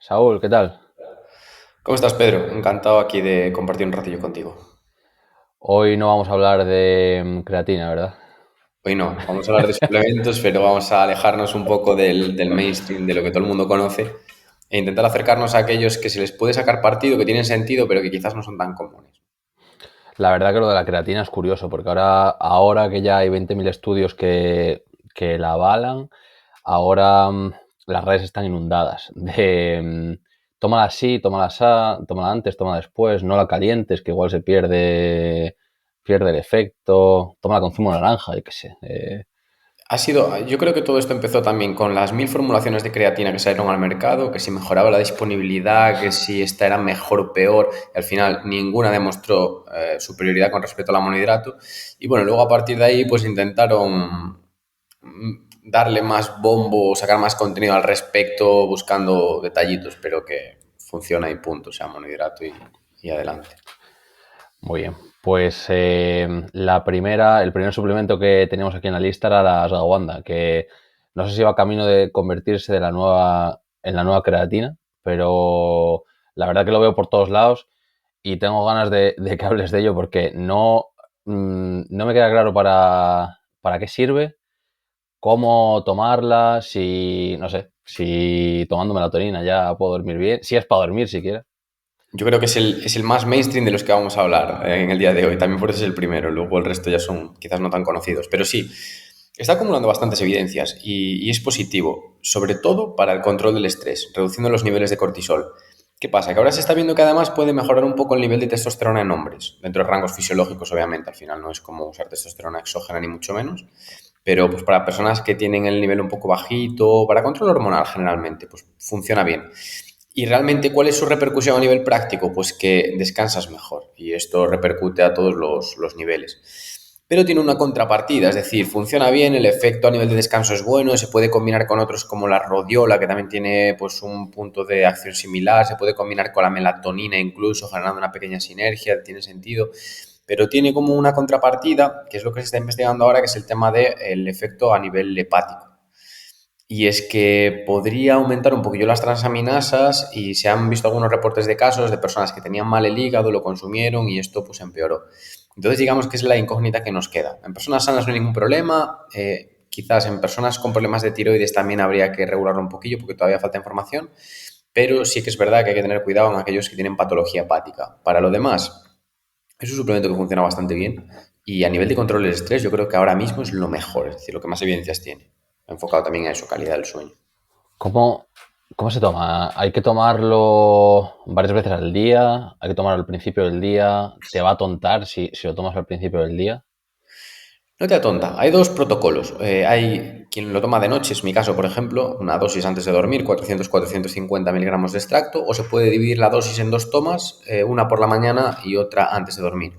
Saúl, ¿qué tal? ¿Cómo estás, Pedro? Encantado aquí de compartir un ratillo contigo. Hoy no vamos a hablar de creatina, ¿verdad? Hoy no, vamos a hablar de suplementos, pero vamos a alejarnos un poco del mainstream, de lo que todo el mundo conoce, e intentar acercarnos a aquellos que se les puede sacar partido, que tienen sentido, pero que quizás no son tan comunes. La verdad que lo de la creatina es curioso, porque ahora que ya hay 20.000 estudios que la avalan, ahora las redes están inundadas de tómala así, tómala así, tómala antes, tómala después, no la calientes, que igual se pierde el efecto, tómala con zumo de naranja, yo qué sé. Yo creo que todo esto empezó también con las 1000 formulaciones de creatina que salieron al mercado, que si mejoraba la disponibilidad, que si esta era mejor o peor, y al final ninguna demostró superioridad con respecto al monohidrato. Y bueno, luego a partir de ahí pues intentaron darle más bombo, sacar más contenido al respecto, buscando detallitos, pero que funciona y punto, o sea, monohidrato y adelante. Muy bien. Pues el primer suplemento que teníamos aquí en la lista era la ashwagandha, que no sé si va camino de convertirse en la nueva creatina, pero la verdad que lo veo por todos lados y tengo ganas de que hables de ello porque no me queda claro para qué sirve, cómo tomarla, si, no sé, si tomando melatonina ya puedo dormir bien, si es para dormir siquiera. Yo creo que es el más mainstream de los que vamos a hablar en el día de hoy. También por eso es el primero. Luego el resto ya son quizás no tan conocidos. Pero sí, está acumulando bastantes evidencias y es positivo, sobre todo para el control del estrés, reduciendo los niveles de cortisol. ¿Qué pasa? Que ahora se está viendo que además puede mejorar un poco el nivel de testosterona en hombres, dentro de rangos fisiológicos, obviamente. Al final no es como usar testosterona exógena ni mucho menos. Pero pues para personas que tienen el nivel un poco bajito, para control hormonal generalmente, pues funciona bien. Y realmente, ¿cuál es su repercusión a nivel práctico? Pues que descansas mejor y esto repercute a todos los niveles. Pero tiene una contrapartida, es decir, funciona bien, el efecto a nivel de descanso es bueno, se puede combinar con otros como la rodiola, que también tiene pues un punto de acción similar, se puede combinar con la melatonina incluso, generando una pequeña sinergia, tiene sentido, pero tiene como una contrapartida, que es lo que se está investigando ahora, que es el tema del efecto a nivel hepático. Y es que podría aumentar un poquillo las transaminasas y se han visto algunos reportes de casos de personas que tenían mal el hígado, lo consumieron y esto pues empeoró. Entonces digamos que es la incógnita que nos queda. En personas sanas no hay ningún problema, quizás en personas con problemas de tiroides también habría que regularlo un poquillo porque todavía falta información, pero sí que es verdad que hay que tener cuidado en aquellos que tienen patología hepática. Para lo demás, es un suplemento que funciona bastante bien y a nivel de control del estrés yo creo que ahora mismo es lo mejor, es decir, lo que más evidencias tiene, enfocado también a eso, calidad del sueño. ¿Cómo, cómo se toma? ¿Hay que tomarlo varias veces al día? ¿Hay que tomarlo al principio del día? ¿Te va a tontar si lo tomas al principio del día? No te atonta, hay dos protocolos. Hay quien lo toma de noche, es mi caso, por ejemplo, una dosis antes de dormir, 400-450 miligramos de extracto, o se puede dividir la dosis en dos tomas, una por la mañana y otra antes de dormir.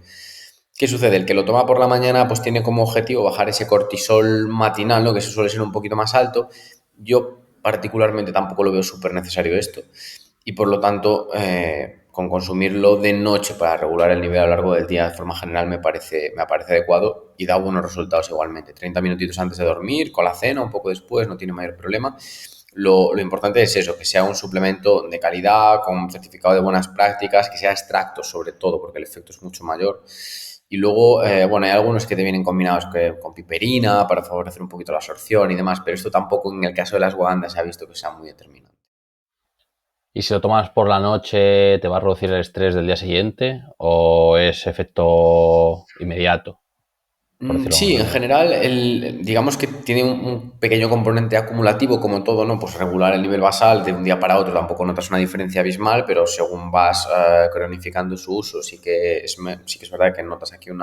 ¿Qué sucede? El que lo toma por la mañana pues tiene como objetivo bajar ese cortisol matinal, ¿no? Que eso suele ser un poquito más alto. Yo particularmente tampoco lo veo súper necesario esto y por lo tanto con consumirlo de noche para regular el nivel a lo largo del día de forma general me parece adecuado y da buenos resultados igualmente. 30 minutitos antes de dormir, con la cena, un poco después, no tiene mayor problema. Lo importante es eso, que sea un suplemento de calidad, con un certificado de buenas prácticas, que sea extracto sobre todo, porque el efecto es mucho mayor. Y luego, bueno, hay algunos que te vienen combinados con piperina para favorecer un poquito la absorción y demás, pero esto tampoco en el caso de las Wanda se ha visto que sea muy determinante. ¿Y si lo tomas por la noche, te va a reducir el estrés del día siguiente? ¿O es efecto inmediato, por decirlo de Sí, alguna en manera? general, digamos que tiene un pequeño componente acumulativo, como todo, ¿no? Pues regular el nivel basal de un día para otro tampoco notas una diferencia abismal, pero según vas cronificando su uso, sí que es verdad que notas aquí un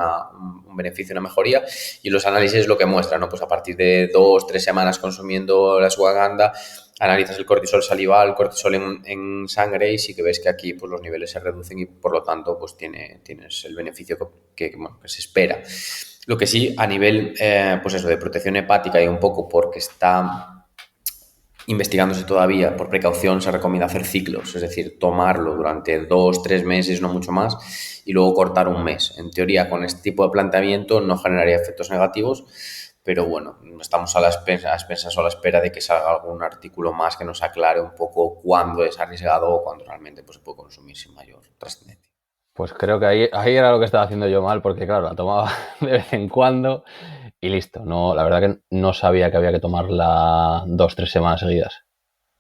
beneficio, una mejoría, y los análisis lo que muestran, ¿no? Pues a partir de 2, 3 semanas consumiendo la ashwagandha, analizas el cortisol salival, el cortisol en sangre y sí que ves que aquí pues, los niveles se reducen y por lo tanto pues tienes el beneficio bueno, que se espera. Lo que sí, a nivel, pues eso, de protección hepática y un poco porque está investigándose todavía, por precaución se recomienda hacer ciclos, es decir, tomarlo durante 2, 3 meses, no mucho más, y luego cortar un mes. En teoría, con este tipo de planteamiento no generaría efectos negativos, pero bueno, estamos a expensas o a la espera de que salga algún artículo más que nos aclare un poco cuándo es arriesgado o cuándo realmente pues, se puede consumir sin mayor trascendencia. Pues creo que ahí era lo que estaba haciendo yo mal, porque claro, la tomaba de vez en cuando y listo. No, la verdad que no sabía que había que tomarla 2, 3 semanas seguidas.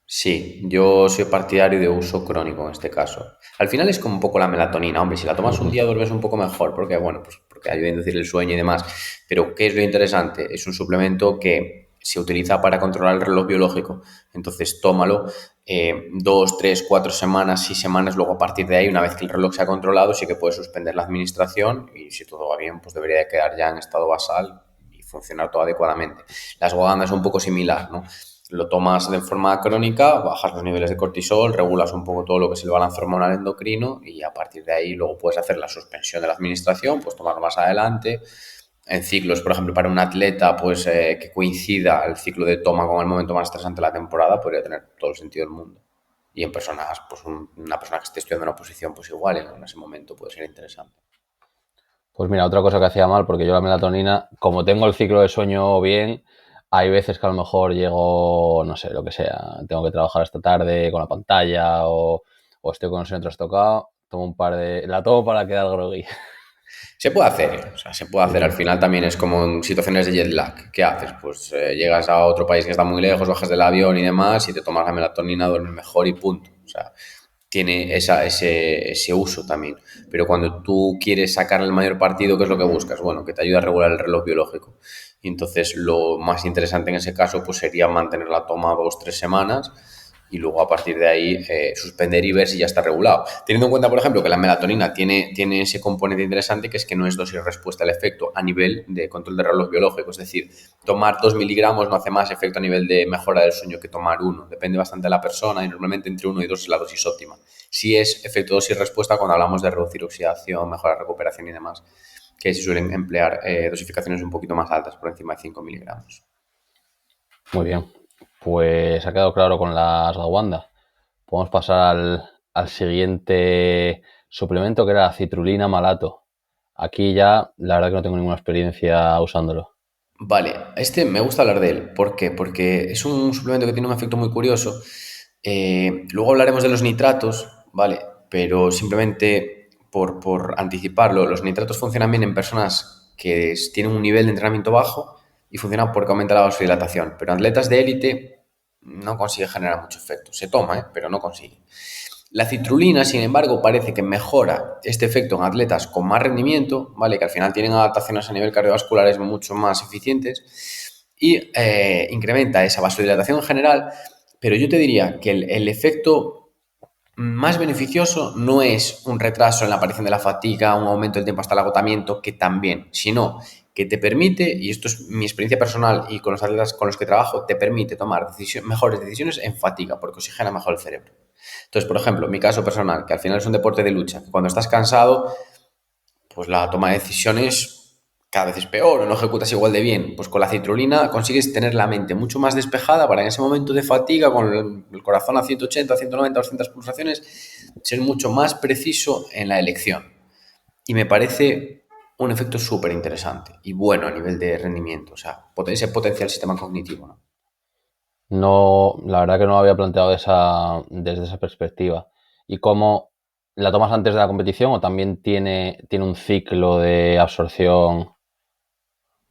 Sí, yo soy partidario de uso crónico en este caso. Al final es como un poco la melatonina, hombre, si la tomas un día duermes un poco mejor, porque bueno, pues porque ayuda a inducir el sueño y demás. Pero ¿qué es lo interesante? Es un suplemento que se utiliza para controlar el reloj biológico. Entonces tómalo 2, 3, 4 semanas, 6 semanas, luego a partir de ahí, una vez que el reloj se ha controlado, sí que puedes suspender la administración y si todo va bien, pues debería de quedar ya en estado basal y funcionar todo adecuadamente. La ashwagandha es un poco similar, ¿no? Lo tomas de forma crónica, bajas los niveles de cortisol, regulas un poco todo lo que es el balance hormonal endocrino y a partir de ahí luego puedes hacer la suspensión de la administración, pues tomarlo más adelante. En ciclos, por ejemplo, para un atleta pues que coincida el ciclo de toma con el momento más estresante de la temporada, podría tener todo el sentido del mundo. Y en personas, pues una persona que esté estudiando una posición, pues igual en ese momento puede ser interesante. Pues mira, otra cosa que hacía mal, porque yo la melatonina, como tengo el ciclo de sueño bien, hay veces que a lo mejor llego, no sé, lo que sea, tengo que trabajar esta tarde con la pantalla o estoy con el sueño trastocado, la tomo para quedar groggy. Se puede hacer, o sea, se puede hacer. Al Sí. final también es como en situaciones de jet lag. ¿Qué haces? Pues llegas a otro país que está muy lejos, bajas del avión y demás, y te tomas la melatonina, duermes mejor y punto. O sea, tiene ese uso también. Pero cuando tú quieres sacar el mayor partido, ¿qué es lo que buscas? Bueno, que te ayude a regular el reloj biológico. Y entonces lo más interesante en ese caso pues sería mantener la toma 2, 3 semanas y luego a partir de ahí suspender y ver si ya está regulado. Teniendo en cuenta, por ejemplo, que la melatonina tiene ese componente interesante que es que no es dosis-respuesta al efecto a nivel de control de reloj biológico. Es decir, tomar 2 miligramos no hace más efecto a nivel de mejora del sueño que tomar uno. Depende bastante de la persona y normalmente entre 1 y 2 es la dosis óptima. Si es efecto dosis-respuesta cuando hablamos de reducir oxidación, mejorar recuperación y demás, que se suelen emplear dosificaciones un poquito más altas, por encima de 5 miligramos. Muy bien. Pues ha quedado claro con la ashwagandha. Podemos pasar al siguiente suplemento que era la citrulina malato. Aquí ya, la verdad que no tengo ninguna experiencia usándolo. Vale, este me gusta hablar de él. ¿Por qué? Porque es un suplemento que tiene un efecto muy curioso. Luego hablaremos de los nitratos, ¿vale? Pero simplemente por anticiparlo, los nitratos funcionan bien en personas que tienen un nivel de entrenamiento bajo y funcionan porque aumenta la vasodilatación. Pero atletas de élite no consigue generar mucho efecto. Se toma, ¿eh? Pero no consigue. La citrulina, sin embargo, parece que mejora este efecto en atletas con más rendimiento, ¿vale? Que al final tienen adaptaciones a nivel cardiovasculares mucho más eficientes y incrementa esa vasodilatación en general, pero yo te diría que el efecto más beneficioso no es un retraso en la aparición de la fatiga, un aumento del tiempo hasta el agotamiento, que también, sino que te permite, y esto es mi experiencia personal y con los atletas con los que trabajo, te permite tomar mejores decisiones en fatiga, porque oxigena mejor el cerebro. Entonces, por ejemplo, mi caso personal, que al final es un deporte de lucha, que cuando estás cansado, pues la toma de decisiones cada vez es peor o no ejecutas igual de bien. Pues con la citrulina consigues tener la mente mucho más despejada para en ese momento de fatiga, con el corazón a 180, 190, 200 pulsaciones, ser mucho más preciso en la elección. Y me parece un efecto súper interesante y bueno a nivel de rendimiento. O sea, ese potencia el sistema cognitivo, ¿no? No, la verdad que no lo había planteado desde esa perspectiva. ¿Y cómo la tomas antes de la competición o también tiene un ciclo de absorción?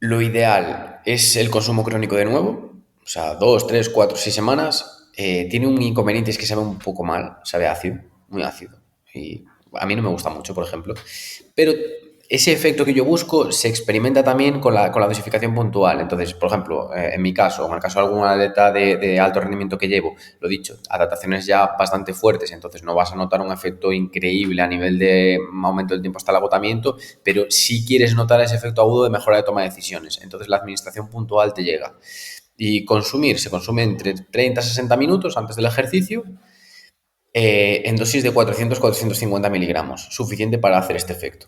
Lo ideal es el consumo crónico de nuevo, o sea, 2, 3, 4, 6 semanas. Tiene un inconveniente, es que sabe un poco mal, sabe ácido, muy ácido. Y a mí no me gusta mucho, por ejemplo. Pero ese efecto que yo busco se experimenta también con la dosificación puntual. Entonces, por ejemplo, en mi caso, o en el caso de alguna atleta de alto rendimiento que llevo, lo dicho, adaptaciones ya bastante fuertes, entonces no vas a notar un efecto increíble a nivel de aumento del tiempo hasta el agotamiento, pero sí quieres notar ese efecto agudo de mejora de toma de decisiones. Entonces la administración puntual te llega. Y se consume entre 30 a 60 minutos antes del ejercicio, en dosis de 400-450 miligramos, suficiente para hacer este efecto.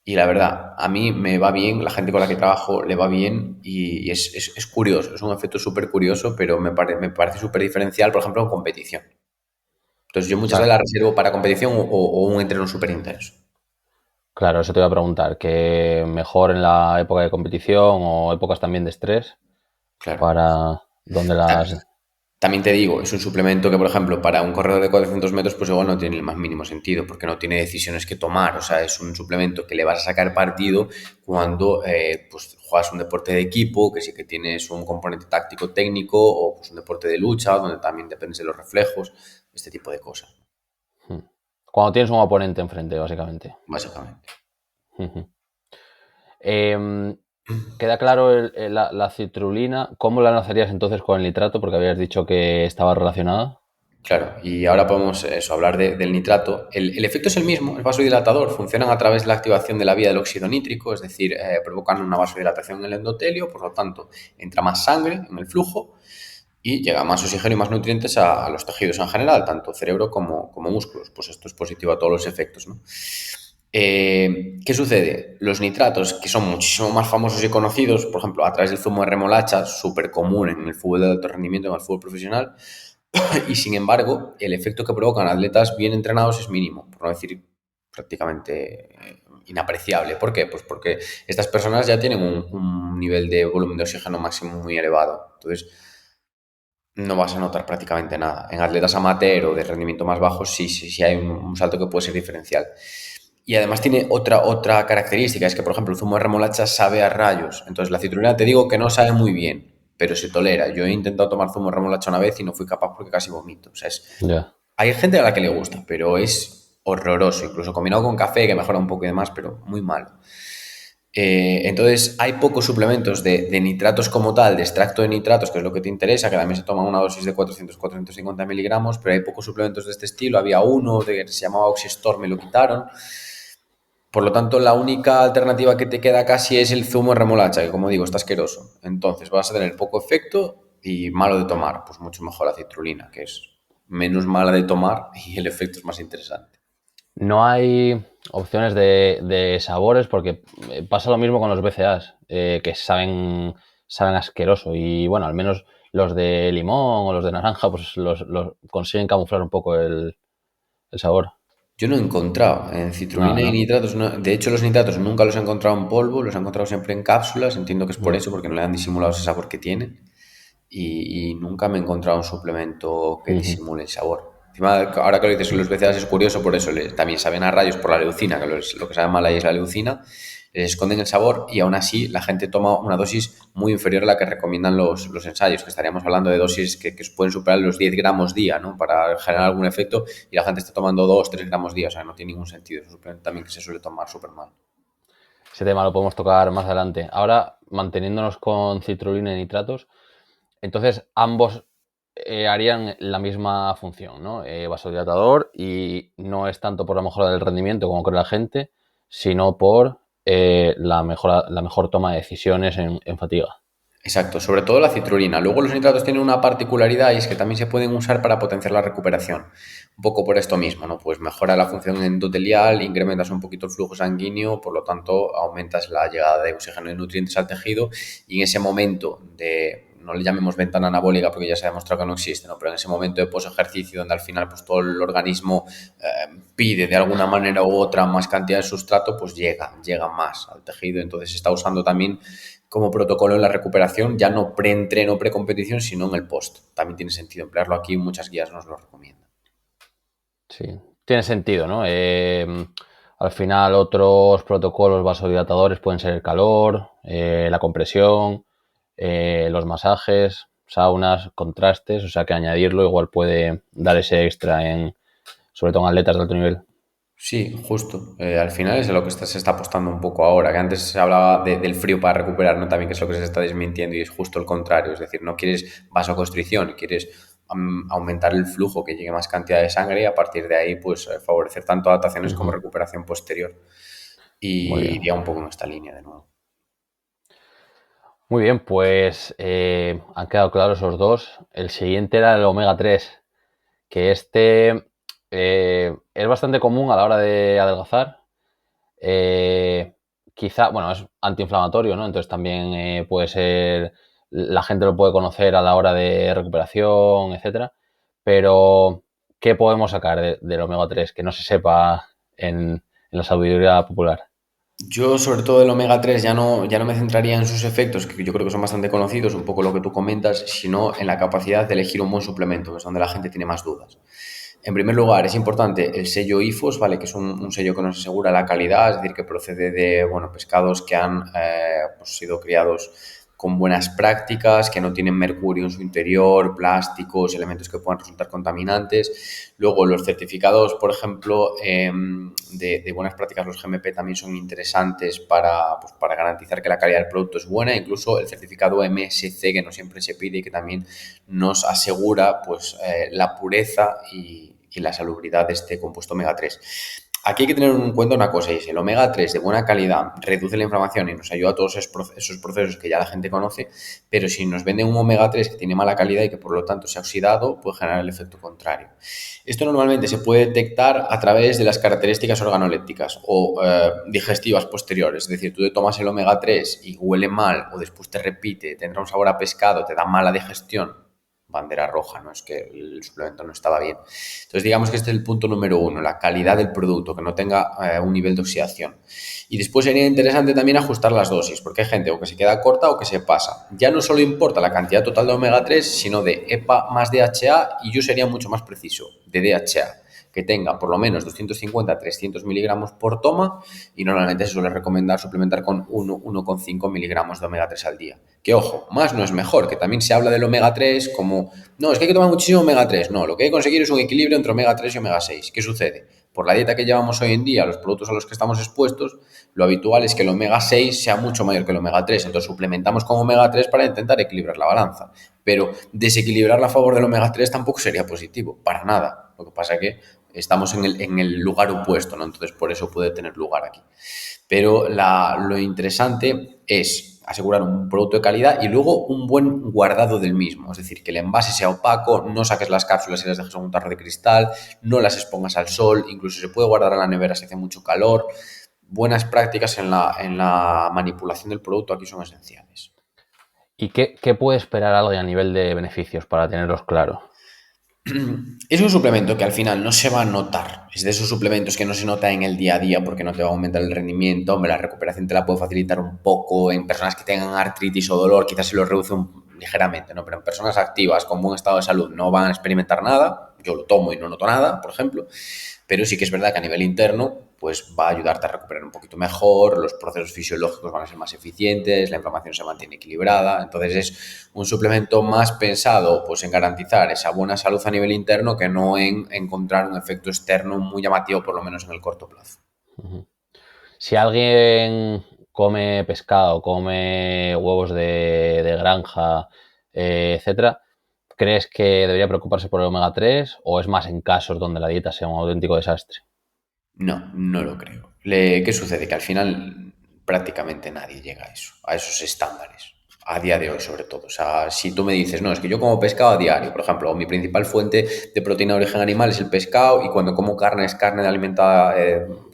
Y la verdad, a mí me va bien, la gente con la que trabajo le va bien y es curioso, es un efecto súper curioso, pero me parece súper diferencial, por ejemplo, en competición. Entonces yo O muchas sea, veces la reservo para competición o un entreno súper intenso. Claro, eso te iba a preguntar, que mejor en la época de competición o épocas también de estrés Claro. para donde las... También te digo, es un suplemento que, por ejemplo, para un corredor de 400 metros, pues igual no tiene el más mínimo sentido, porque no tiene decisiones que tomar. O sea, es un suplemento que le vas a sacar partido cuando pues, juegas un deporte de equipo, que sí que tienes un componente táctico técnico, o pues, un deporte de lucha, donde también dependes de los reflejos, este tipo de cosas, Cuando tienes un oponente enfrente, básicamente. básicamente. Em, Queda claro la citrulina. ¿Cómo la enlazarías entonces con el nitrato? Porque habías dicho que estaba relacionada. Claro, y ahora podemos eso, hablar del nitrato. El efecto es el mismo, es vasodilatador, funcionan a través de la activación de la vía del óxido nítrico, es decir, provocan una vasodilatación en el endotelio, por lo tanto, entra más sangre en el flujo y llega más oxígeno y más nutrientes a los tejidos en general, tanto cerebro como músculos. Pues esto es positivo a todos los efectos, ¿no? ¿Qué sucede? Los nitratos, que son muchísimo más famosos y conocidos, por ejemplo, a través del zumo de remolacha, súper común en el fútbol de alto rendimiento, en el fútbol profesional, y sin embargo, el efecto que provocan atletas bien entrenados es mínimo, por no decir prácticamente inapreciable. ¿Por qué? Pues porque estas personas ya tienen un nivel de volumen de oxígeno máximo muy elevado. Entonces, no vas a notar prácticamente nada. En atletas amateur o de rendimiento más bajo, sí hay un salto que puede ser diferencial. Y además tiene otra característica, es que, por ejemplo, el zumo de remolacha sabe a rayos. Entonces, la citrulina te digo que no sabe muy bien, pero se tolera. Yo he intentado tomar zumo de remolacha una vez y no fui capaz porque casi vomito. O sea, Ya. hay gente a la que le gusta, pero es horroroso, incluso combinado con café, que mejora un poco y demás, pero muy malo. Entonces, hay pocos suplementos de nitratos como tal, de extracto de nitratos, que es lo que te interesa, que también se toma una dosis de 400-450 miligramos, pero hay pocos suplementos de este estilo. Había uno que se llamaba Oxystor, me lo quitaron. Por lo tanto, la única alternativa que te queda casi es el zumo de remolacha, que como digo, está asqueroso. Entonces, vas a tener poco efecto y malo de tomar. Pues mucho mejor la citrulina, que es menos mala de tomar y el efecto es más interesante. No hay opciones de sabores porque pasa lo mismo con los BCAAs, que saben asqueroso. Y bueno, al menos los de limón o los de naranja, pues los consiguen camuflar un poco el sabor. Yo no he encontrado en Nada, citrulina y ¿no? nitratos, de hecho los nitratos nunca los he encontrado en polvo, los he encontrado siempre en cápsulas, entiendo que es por Mm. eso, porque no le han disimulado ese sabor que tienen. Y nunca me he encontrado un suplemento que Ujú. disimule el sabor. Encima, ahora que lo dices, los BCAAs es curioso, por eso también saben a rayos por la leucina, que lo que sabe mal ahí es la leucina, les esconden el sabor y aún así la gente toma una dosis muy inferior a la que recomiendan los ensayos, que estaríamos hablando de dosis que pueden superar los 10 gramos día, ¿no? Para generar algún efecto y la gente está tomando 2-3 gramos día, o sea, no tiene ningún sentido. Es un suplemento también que se suele tomar súper mal. Ese tema lo podemos tocar más adelante. Ahora, manteniéndonos con citrulina y nitratos, entonces ambos harían la misma función, ¿no? Vasodilatador y no es tanto por la mejora del rendimiento como cree la gente, sino por la mejor toma de decisiones en fatiga. Exacto, sobre todo la citrulina. Luego los nitratos tienen una particularidad y es que también se pueden usar para potenciar la recuperación. Un poco por esto mismo, ¿no? Pues mejora la función endotelial, incrementas un poquito el flujo sanguíneo, por lo tanto aumentas la llegada de oxígeno y nutrientes al tejido y en ese momento de, no le llamemos ventana anabólica porque ya se ha demostrado que no existe, ¿no? Pero en ese momento de posejercicio donde al final pues todo el organismo pide de alguna manera u otra más cantidad de sustrato, pues llega más al tejido. Entonces se está usando también como protocolo en la recuperación, ya no pre-entreno, pre-competición, sino en el post. También tiene sentido emplearlo aquí, muchas guías nos lo recomiendan. Sí, tiene sentido, ¿no? Al final otros protocolos vasodilatadores pueden ser el calor, la compresión, los masajes, saunas, contrastes, o sea que añadirlo igual puede dar ese extra sobre todo en atletas de alto nivel. Sí, justo. Al final es de lo que se está apostando un poco ahora, que antes se hablaba del frío para recuperar, ¿no? También que es lo que se está desmintiendo y es justo el contrario. Es decir, no quieres vasoconstricción, quieres aumentar el flujo, que llegue más cantidad de sangre y a partir de ahí, pues favorecer tanto adaptaciones como Ujú. recuperación posterior. Muy Y bien. iría un poco en esta línea de nuevo. Muy bien, pues han quedado claros esos dos. El siguiente era el omega 3, que es bastante común a la hora de adelgazar. Eh, Quizá, bueno, es antiinflamatorio, ¿no? Entonces también puede ser, la gente lo puede conocer a la hora de recuperación, etcétera. Pero, ¿qué podemos sacar del omega 3 que no se sepa en, en la sabiduría popular. Yo, sobre todo el omega 3 ya no me centraría en sus efectos, que yo creo que son bastante conocidos, un poco lo que tú comentas, sino en la capacidad de elegir un buen suplemento, que es donde la gente tiene más dudas. En primer lugar, es importante el sello IFOS, ¿vale? Que es un sello que nos asegura la calidad, es decir, que procede de, bueno, pescados que han pues, sido criados con buenas prácticas, que no tienen mercurio en su interior, plásticos, elementos que puedan resultar contaminantes. Luego, los certificados, por ejemplo, de buenas prácticas, los GMP también son interesantes pues, para garantizar que la calidad del producto es buena. Incluso el certificado MSC, que no siempre se pide y que también nos asegura pues, la pureza y la salubridad de este compuesto omega 3. Aquí hay que tener en cuenta una cosa, y es el omega 3 de buena calidad reduce la inflamación y nos ayuda a todos esos procesos que ya la gente conoce, pero si nos venden un omega 3 que tiene mala calidad y que por lo tanto se ha oxidado, puede generar el efecto contrario. Esto normalmente se puede detectar a través de las características organolépticas o digestivas posteriores, es decir, tú te tomas el omega 3 y huele mal o después te repite, tendrá un sabor a pescado, te da mala digestión, bandera roja, ¿no? Es que el suplemento no estaba bien. Entonces, digamos que este es el punto número uno, la calidad del producto, que no tenga un nivel de oxidación. Y después sería interesante también ajustar las dosis, porque hay gente o que se queda corta o que se pasa. Ya no solo importa la cantidad total de omega 3, sino de EPA más DHA, y yo sería mucho más preciso, de DHA, que tenga por lo menos 250 a 300 miligramos por toma, y normalmente se suele recomendar suplementar con 1,5 miligramos de omega 3 al día. Que ojo, más no es mejor, que también se habla del omega 3 como, no, es que hay que tomar muchísimo omega 3. No, lo que hay que conseguir es un equilibrio entre omega 3 y omega 6. ¿Qué sucede? Por la dieta que llevamos hoy en día, los productos a los que estamos expuestos, lo habitual es que el omega 6 sea mucho mayor que el omega 3. Entonces suplementamos con omega 3 para intentar equilibrar la balanza. Pero desequilibrarla a favor del omega 3 tampoco sería positivo, para nada. Lo que pasa es que estamos en el lugar opuesto, ¿no? Entonces por eso puede tener lugar aquí. Pero lo interesante es asegurar un producto de calidad y luego un buen guardado del mismo. Es decir, que el envase sea opaco, no saques las cápsulas y las dejes en un tarro de cristal, no las expongas al sol, incluso se puede guardar en la nevera si hace mucho calor. Buenas prácticas en la manipulación del producto aquí son esenciales. ¿Y qué puede esperar alguien a nivel de beneficios para tenerlos claro? Es un suplemento que al final no se va a notar. Es de esos suplementos que no se nota en el día a día porque no te va a aumentar el rendimiento. Hombre, la recuperación te la puede facilitar un poco. En personas que tengan artritis o dolor quizás se lo reduce ligeramente, ¿no? Pero en personas activas con buen estado de salud no van a experimentar nada. Yo lo tomo y no noto nada, por ejemplo. Pero sí que es verdad que a nivel interno pues va a ayudarte a recuperar un poquito mejor, los procesos fisiológicos van a ser más eficientes, la inflamación se mantiene equilibrada. Entonces es un suplemento más pensado pues en garantizar esa buena salud a nivel interno que no en encontrar un efecto externo muy llamativo, por lo menos en el corto plazo. Si alguien come pescado, come huevos de granja, etcétera, ¿crees que debería preocuparse por el omega 3 o es más en casos donde la dieta sea un auténtico desastre? No, no lo creo. ¿Qué sucede? Que al final prácticamente nadie llega a esos estándares, a día de hoy sobre todo. O sea, si tú me dices, no, es que yo como pescado a diario, por ejemplo, mi principal fuente de proteína de origen animal es el pescado y cuando como carne es carne alimentada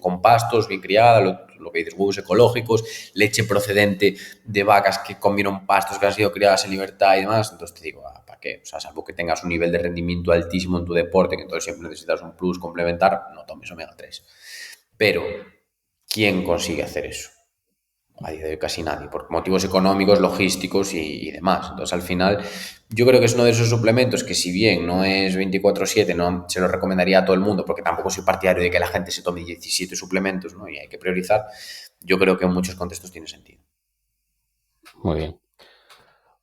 con pastos, bien criada, lo que dices, huevos ecológicos, leche procedente de vacas que comieron pastos que han sido criadas en libertad y demás, entonces te digo, ¿para qué? O sea, salvo que tengas un nivel de rendimiento altísimo en tu deporte, que entonces siempre necesitas un plus complementar, no tomes omega 3. Pero, ¿quién consigue hacer eso? A día de hoy casi nadie, por motivos económicos, logísticos y demás. Entonces, al final, yo creo que es uno de esos suplementos que si bien no es 24/7, no se lo recomendaría a todo el mundo, porque tampoco soy partidario de que la gente se tome 17 suplementos, ¿no? Y hay que priorizar, yo creo que en muchos contextos tiene sentido. Muy bien.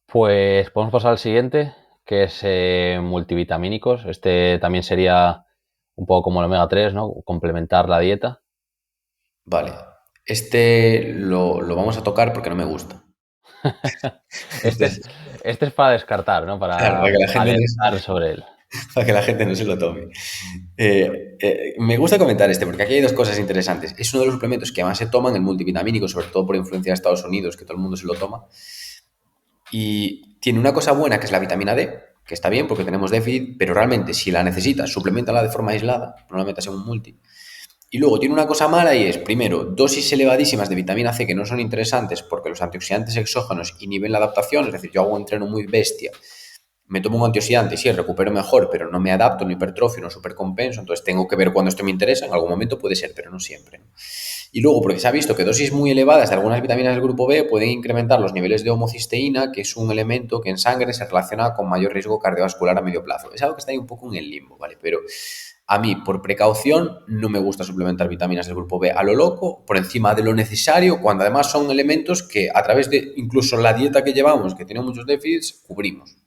Pues podemos pasar al siguiente, que es multivitamínicos. Este también sería un poco como el omega 3, ¿no? Complementar la dieta. Vale, este lo vamos a tocar porque no me gusta. Este es, este es para descartar, ¿no? Claro, Para alertar sobre él. para que la gente no se lo tome. Me gusta comentar este porque aquí hay dos cosas interesantes. Es uno de los suplementos que más se toman, el multivitamínico, sobre todo por influencia de Estados Unidos, que todo el mundo se lo toma. Y tiene una cosa buena que es la vitamina D, que está bien porque tenemos déficit, pero realmente si la necesitas, suplementala de forma aislada, no la metas en un multi. Y luego tiene una cosa mala y es, primero, dosis elevadísimas de vitamina C que no son interesantes porque los antioxidantes exógenos inhiben la adaptación, es decir, yo hago un entreno muy bestia, me tomo un antioxidante, sí, recupero mejor, pero no me adapto, no hipertrofio, no supercompenso, entonces tengo que ver cuando esto me interesa, en algún momento puede ser, pero no siempre, ¿no? Y luego, porque se ha visto que dosis muy elevadas de algunas vitaminas del grupo B pueden incrementar los niveles de homocisteína, que es un elemento que en sangre se relaciona con mayor riesgo cardiovascular a medio plazo. Es algo que está ahí un poco en el limbo, ¿vale? Pero a mí, por precaución, no me gusta suplementar vitaminas del grupo B a lo loco, por encima de lo necesario, cuando además son elementos que a través de incluso la dieta que llevamos, que tiene muchos déficits, cubrimos.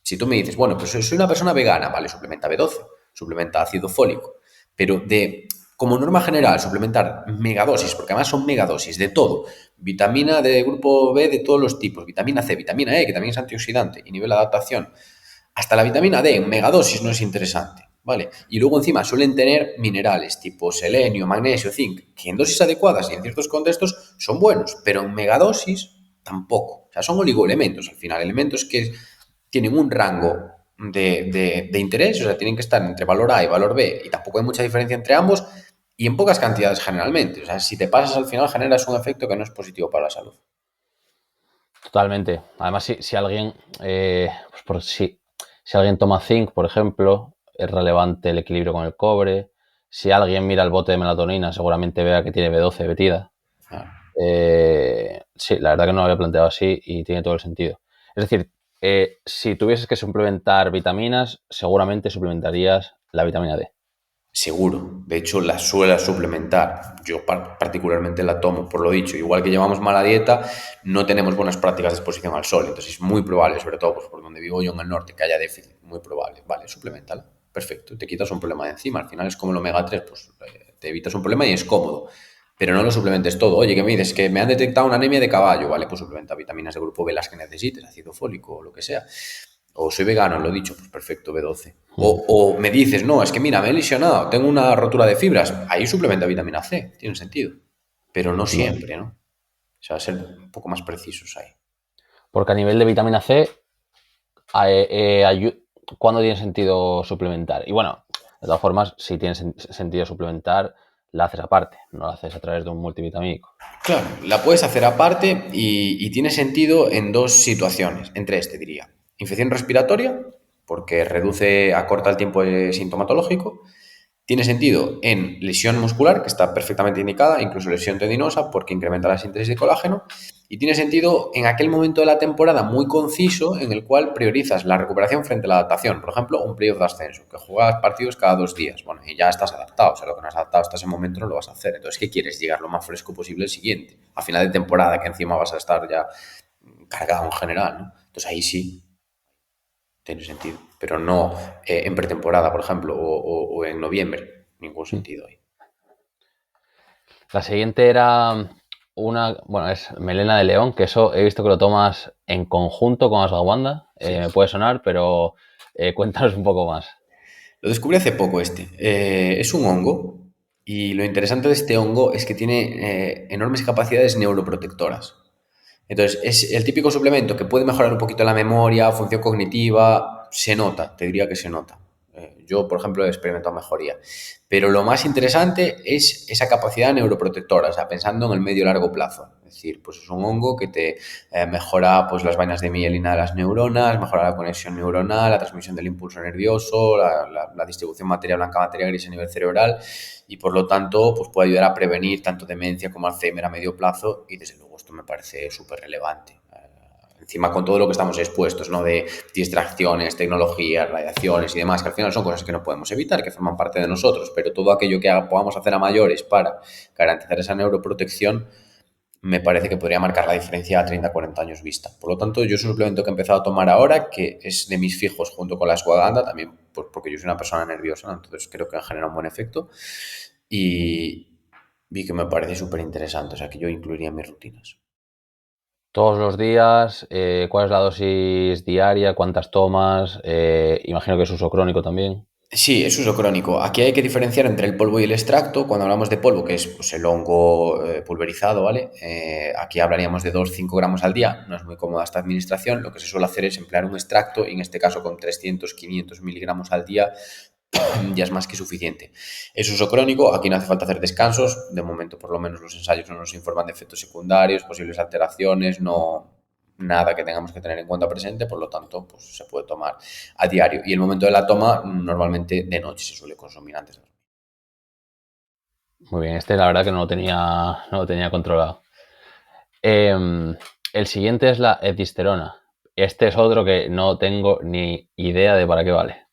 Si tú me dices, bueno, pues soy una persona vegana, vale, suplementa B12, suplementa ácido fólico, pero como norma general, suplementar megadosis, porque además son megadosis de todo, vitamina de grupo B de todos los tipos, vitamina C, vitamina E, que también es antioxidante y nivel de adaptación, hasta la vitamina D en megadosis no es interesante, ¿vale? Y luego encima suelen tener minerales tipo selenio, magnesio, zinc, que en dosis adecuadas y en ciertos contextos son buenos, pero en megadosis tampoco. O sea, son oligoelementos al final, elementos que tienen un rango de interés, o sea, tienen que estar entre valor A y valor B y tampoco hay mucha diferencia entre ambos y en pocas cantidades generalmente. O sea, si te pasas al final generas un efecto que no es positivo para la salud. Totalmente. Además, si alguien, si alguien toma zinc, por ejemplo, es relevante el equilibrio con el cobre. Si alguien mira el bote de melatonina, seguramente vea que tiene B12 metida. Claro. Sí, la verdad que no lo había planteado así y tiene todo el sentido. Es decir, si tuvieses que suplementar vitaminas, seguramente suplementarías la vitamina D. Seguro. De hecho, la suelo suplementar. Yo particularmente la tomo, por lo dicho. Igual que llevamos mala dieta, no tenemos buenas prácticas de exposición al sol. Entonces es muy probable, sobre todo pues, por donde vivo yo en el norte, que haya déficit. Muy probable. Vale, suplementala. Perfecto. Te quitas un problema de encima. Al final es como el omega 3, pues te evitas un problema y es cómodo. Pero no lo suplementes todo. Oye, ¿qué me dices? Que me han detectado una anemia de caballo. Vale, pues suplementa vitaminas de grupo B las que necesites, ácido fólico o lo que sea. O soy vegano, lo he dicho, pues perfecto, B12. O me dices, no, es que mira, me he lesionado, tengo una rotura de fibras. Ahí suplementa vitamina C, tiene sentido. Pero no Vale. siempre, ¿no? O sea, ser un poco más precisos ahí. Porque a nivel de vitamina C, ¿cuándo tiene sentido suplementar? Y bueno, de todas formas, si tiene sentido suplementar, la haces aparte, no la haces a través de un multivitamínico. Claro, la puedes hacer aparte y tiene sentido en dos situaciones, en tres te diría. Infección respiratoria, porque reduce, acorta el tiempo sintomatológico. Tiene sentido en lesión muscular, que está perfectamente indicada, incluso lesión tendinosa, porque incrementa la síntesis de colágeno. Y tiene sentido en aquel momento de la temporada muy conciso en el cual priorizas la recuperación frente a la adaptación. Por ejemplo, un periodo de ascenso, que juegas partidos cada 2 días. Bueno, y ya estás adaptado. O sea, lo que no has adaptado hasta ese momento no lo vas a hacer. Entonces, ¿qué quieres? Llegar lo más fresco posible el siguiente. A final de temporada, que encima vas a estar ya cargado en general, ¿no? Entonces, ahí sí tiene sentido. Pero no en pretemporada, por ejemplo, o en noviembre. Ningún sentido ahí. La siguiente era bueno, es melena de león, que eso he visto que lo tomas en conjunto con ashwagandha. Sí. Me puede sonar, pero cuéntanos un poco más. Lo descubrí hace poco este. Es un hongo y lo interesante de este hongo es que tiene enormes capacidades neuroprotectoras. Entonces, es el típico suplemento que puede mejorar un poquito la memoria, función cognitiva, se nota, te diría que se nota. Yo, por ejemplo, he experimentado mejoría. Pero lo más interesante es esa capacidad neuroprotectora, o sea, pensando en el medio y largo plazo. Es decir, pues es un hongo que te mejora pues, las vainas de mielina de las neuronas, mejora la conexión neuronal, la transmisión del impulso nervioso, la distribución materia blanca, materia gris a nivel cerebral y por lo tanto pues, puede ayudar a prevenir tanto demencia como Alzheimer a medio plazo y desde luego esto me parece súper relevante. Encima con todo lo que estamos expuestos, ¿no? De distracciones, tecnologías, radiaciones y demás, que al final son cosas que no podemos evitar, que forman parte de nosotros, pero todo aquello que podamos hacer a mayores para garantizar esa neuroprotección, me parece que podría marcar la diferencia a 30, 40 años vista. Por lo tanto, yo es un suplemento que he empezado a tomar ahora, que es de mis fijos junto con la ashwagandha, también pues, porque yo soy una persona nerviosa, ¿no? Entonces creo que genera un buen efecto y vi que me parece súper interesante, o sea, que yo incluiría en mis rutinas. Todos los días, ¿cuál es la dosis diaria? ¿Cuántas tomas? Imagino que es uso crónico también. Sí, es uso crónico. Aquí hay que diferenciar entre el polvo y el extracto. Cuando hablamos de polvo, que es pues, el hongo pulverizado, ¿vale? Aquí hablaríamos de 2-5 gramos al día. No es muy cómoda esta administración. Lo que se suele hacer es emplear un extracto y en este caso con 300-500 miligramos al día ya es más que suficiente. Es uso crónico, aquí no hace falta hacer descansos. De momento, por lo menos, los ensayos no nos informan de efectos secundarios, posibles alteraciones, no, nada que tengamos que tener en cuenta presente, por lo tanto, pues se puede tomar a diario. Y el momento de la toma, normalmente de noche se suele consumir antes de dormir. Muy bien, este la verdad que no lo tenía controlado. El siguiente es la edisterona. Este es otro que no tengo ni idea de para qué vale.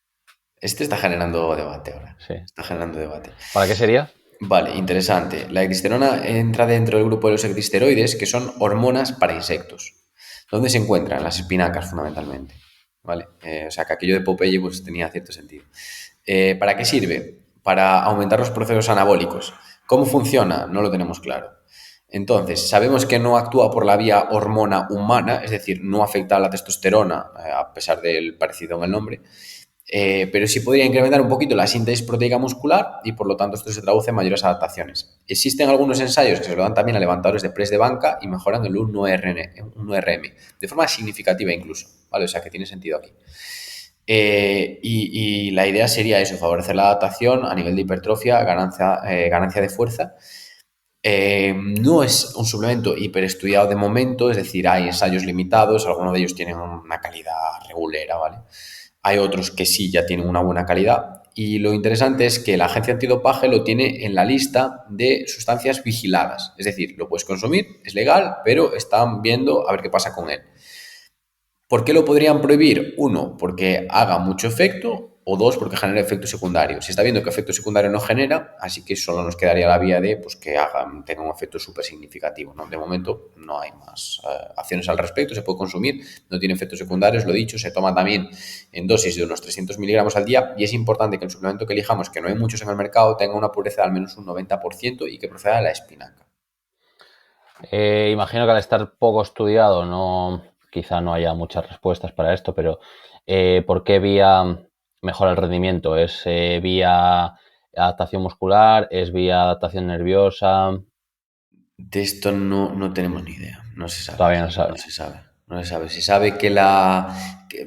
Este está generando debate ahora. Sí. Está generando debate. ¿Para qué sería? Vale, interesante. La ecdisterona entra dentro del grupo de los ecdisteroides, que son hormonas para insectos. ¿Dónde se encuentran? Las espinacas, fundamentalmente. ¿Vale? O sea, que aquello de Popeye pues, tenía cierto sentido. ¿Para qué sirve? Para aumentar los procesos anabólicos. ¿Cómo funciona? No lo tenemos claro. Entonces, sabemos que no actúa por la vía hormona humana, es decir, no afecta a la testosterona, a pesar del parecido en el nombre, pero sí podría incrementar un poquito la síntesis proteica muscular y por lo tanto esto se traduce en mayores adaptaciones. Existen algunos ensayos que se lo dan también a levantadores de press de banca y mejoran el 1RM, de forma significativa incluso, ¿vale? O sea que tiene sentido aquí. Y la idea sería eso, favorecer la adaptación a nivel de hipertrofia, ganancia de fuerza. No es un suplemento hiperestudiado de momento, es decir, hay ensayos limitados, algunos de ellos tienen una calidad regulera, ¿vale? Hay otros que sí ya tienen una buena calidad. Y lo interesante es que la agencia antidopaje lo tiene en la lista de sustancias vigiladas. Es decir, lo puedes consumir, es legal, pero están viendo a ver qué pasa con él. ¿Por qué lo podrían prohibir? Uno, porque haga mucho efecto, o dos, porque genera efecto secundario. Se está viendo que efecto secundario no genera, así que solo nos quedaría la vía de pues, que tenga un efecto súper significativo, ¿no? De momento no hay más acciones al respecto, se puede consumir, no tiene efectos secundarios, lo dicho, se toma también en dosis de unos 300 miligramos al día y es importante que el suplemento que elijamos, que no hay muchos en el mercado, tenga una pureza de al menos un 90% y que proceda de la espinaca. Imagino que al estar poco estudiado, quizá no haya muchas respuestas para esto, pero ¿por qué vía mejora el rendimiento? ¿Es vía adaptación muscular? ¿Es vía adaptación nerviosa? De esto no tenemos ni idea, no se sabe, Todavía no se no sabe. se sabe, no se sabe. Se sabe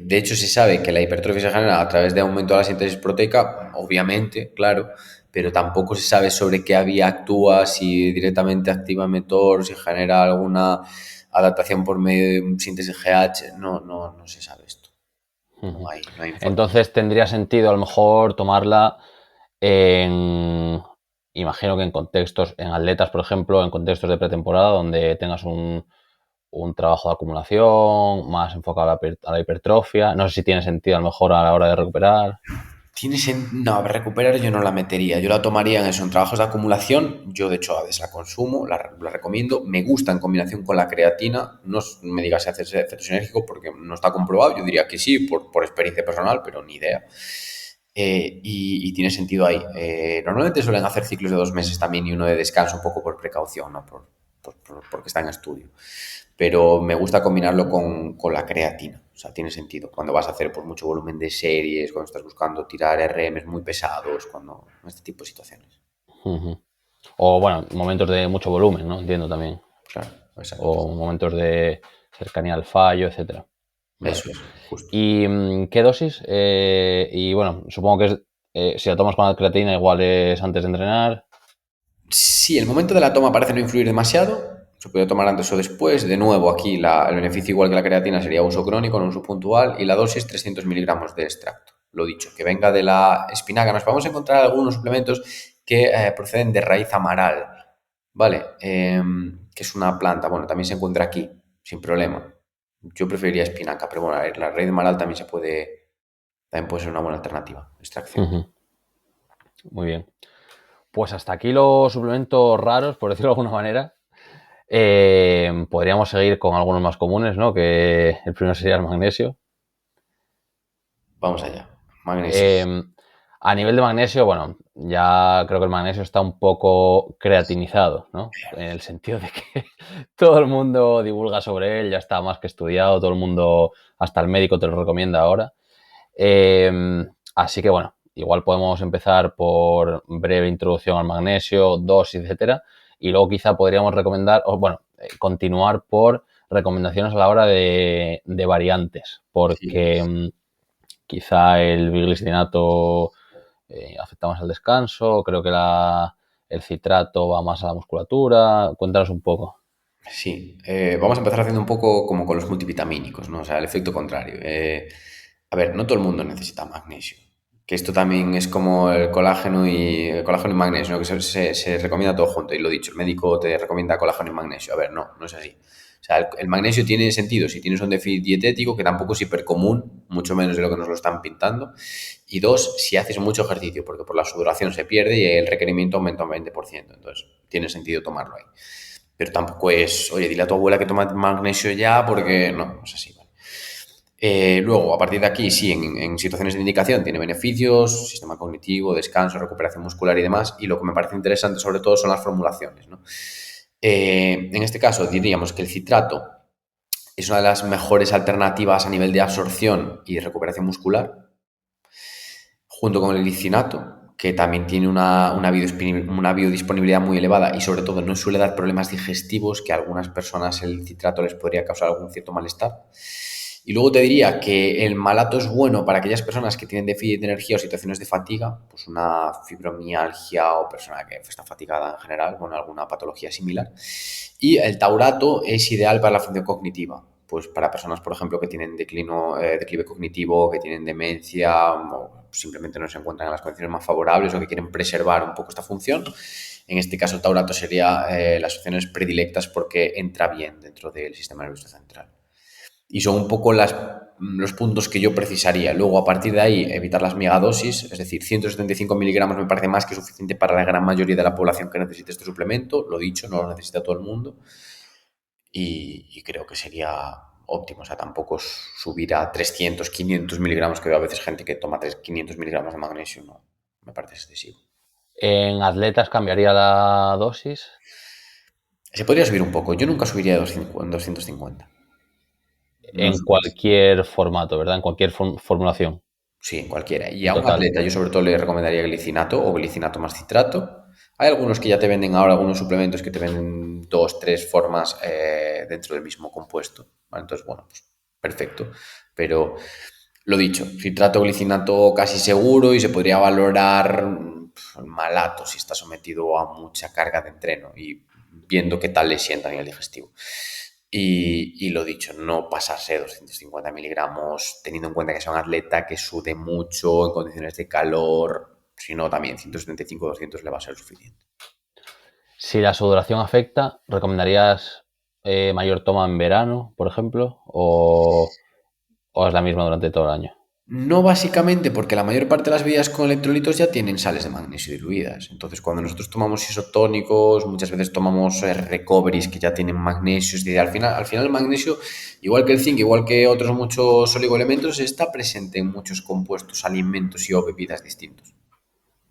de hecho se sabe que la hipertrofia se genera a través de aumento de la síntesis proteica, obviamente, claro, pero tampoco se sabe sobre qué vía actúa, si directamente activa mTOR, si genera alguna adaptación por medio de síntesis GH, no se sabe esto, no hay información. Entonces tendría sentido a lo mejor tomarla en, imagino que en contextos, en atletas, por ejemplo, en contextos de pretemporada donde tengas un trabajo de acumulación más enfocado a la hipertrofia. No sé si tiene sentido a lo mejor a la hora de recuperar. No, a ver, recuperar yo no la metería. Yo la tomaría en eso, en trabajos de acumulación. Yo, de hecho, a veces la consumo, la recomiendo. Me gusta en combinación con la creatina. No me digas si hace ese efecto sinérgico porque no está comprobado. Yo diría que sí, por experiencia personal, pero ni idea. Y tiene sentido ahí. Normalmente suelen hacer ciclos de 2 meses también y uno de descanso un poco por precaución, no porque está en estudio. Pero me gusta combinarlo con la creatina. O sea, tiene sentido. Cuando vas a hacer pues, mucho volumen de series, cuando estás buscando tirar RMs muy pesados, cuando este tipo de situaciones. Ujú. O bueno, momentos de mucho volumen, ¿no? Entiendo también. Claro, exacto. O momentos de cercanía al fallo, etcétera. Vale. Eso es, justo. ¿Y qué dosis? Y bueno, supongo que si la tomas con la creatina igual es antes de entrenar. Sí, el momento de la toma parece no influir demasiado. Se puede tomar antes o después. De nuevo, aquí el beneficio, igual que la creatina, sería uso crónico, no uso puntual. Y la dosis, 300 miligramos de extracto. Lo dicho, que venga de la espinaca. Nos vamos a encontrar algunos suplementos que proceden de raíz amaral, ¿vale? Que es una planta. Bueno, también se encuentra aquí, sin problema. Yo preferiría espinaca, pero bueno, a ver, la raíz amaral también puede ser una buena alternativa. Extracción. Ujú. Muy bien. Pues hasta aquí los suplementos raros, por decirlo de alguna manera. Podríamos seguir con algunos más comunes, ¿no? Que el primero sería el magnesio. Vamos allá. Magnesio. Eh, a nivel de magnesio, bueno, ya creo que el magnesio está un poco creatinizado, ¿no? En el sentido de que todo el mundo divulga sobre él, ya está más que estudiado, todo el mundo, hasta el médico te lo recomienda ahora. Así que bueno, igual podemos empezar por breve introducción al magnesio, dosis, etcétera, y luego quizá podríamos recomendar, o bueno, continuar por recomendaciones a la hora de variantes, Sí. porque quizá el biglicinato afecta más al descanso, creo que el citrato va más a la musculatura. Cuéntanos un poco. Sí, vamos a empezar haciendo un poco como con los multivitamínicos, ¿no? O sea, el efecto contrario. A ver, no todo el mundo necesita magnesio. Que esto también es como el colágeno y magnesio, ¿no? Que se recomienda todo junto. Y lo dicho, el médico te recomienda colágeno y magnesio. A ver, no, no es así. O sea, el magnesio tiene sentido si tienes un déficit dietético, que tampoco es hipercomún, mucho menos de lo que nos lo están pintando. Y dos, si haces mucho ejercicio, porque por la sudoración se pierde y el requerimiento aumenta un 20%. Entonces, tiene sentido tomarlo ahí. Pero tampoco es, oye, dile a tu abuela que toma magnesio ya, porque no es así, ¿vale? Luego, a partir de aquí, sí, en situaciones de indicación tiene beneficios, sistema cognitivo, descanso, recuperación muscular y demás. Y lo que me parece interesante sobre todo son las formulaciones, ¿no? En este caso, diríamos que el citrato es una de las mejores alternativas a nivel de absorción y recuperación muscular, junto con el glicinato, que también tiene una biodisponibilidad muy elevada y sobre todo no suele dar problemas digestivos, que a algunas personas el citrato les podría causar algún cierto malestar. Y luego te diría que el malato es bueno para aquellas personas que tienen déficit de energía o situaciones de fatiga, pues una fibromialgia o persona que está fatigada en general, bueno, alguna patología similar. Y el taurato es ideal para la función cognitiva, pues para personas, por ejemplo, que tienen declive cognitivo, que tienen demencia o simplemente no se encuentran en las condiciones más favorables o que quieren preservar un poco esta función. En este caso, el taurato sería las opciones predilectas porque entra bien dentro del sistema nervioso central. Y son un poco los puntos que yo precisaría. Luego, a partir de ahí, evitar las megadosis, es decir, 175 miligramos me parece más que suficiente para la gran mayoría de la población que necesite este suplemento. Lo dicho, no lo necesita todo el mundo. Y creo que sería óptimo. O sea, tampoco subir a 300, 500 miligramos, que veo a veces gente que toma 500 miligramos de magnesio, no, me parece excesivo. En atletas cambiaría la dosis. Se podría subir un poco. Yo nunca subiría de 250. No En sé. cualquier formato, ¿verdad? En cualquier formulación. Sí, en cualquiera. Y En a un total. atleta yo sobre todo le recomendaría glicinato o glicinato más citrato. Hay algunos que ya te venden ahora, algunos suplementos que te venden dos, tres formas dentro del mismo compuesto. ¿Vale? Entonces, bueno, pues perfecto. Pero lo dicho, citrato, glicinato casi seguro y se podría valorar malato si está sometido a mucha carga de entreno y viendo qué tal le sienta a nivel digestivo. Y lo dicho, no pasarse de 250 miligramos, teniendo en cuenta que sea un atleta que sude mucho en condiciones de calor, sino también 175-200 le va a ser suficiente. Si la sudoración afecta, ¿recomendarías mayor toma en verano, por ejemplo? ¿O es la misma durante todo el año? No básicamente porque la mayor parte de las bebidas con electrolitos ya tienen sales de magnesio diluidas. Entonces, cuando nosotros tomamos isotónicos, muchas veces tomamos recoveries que ya tienen magnesio. Es decir, al final el magnesio, igual que el zinc, igual que otros muchos oligoelementos, está presente en muchos compuestos, alimentos y o bebidas distintos.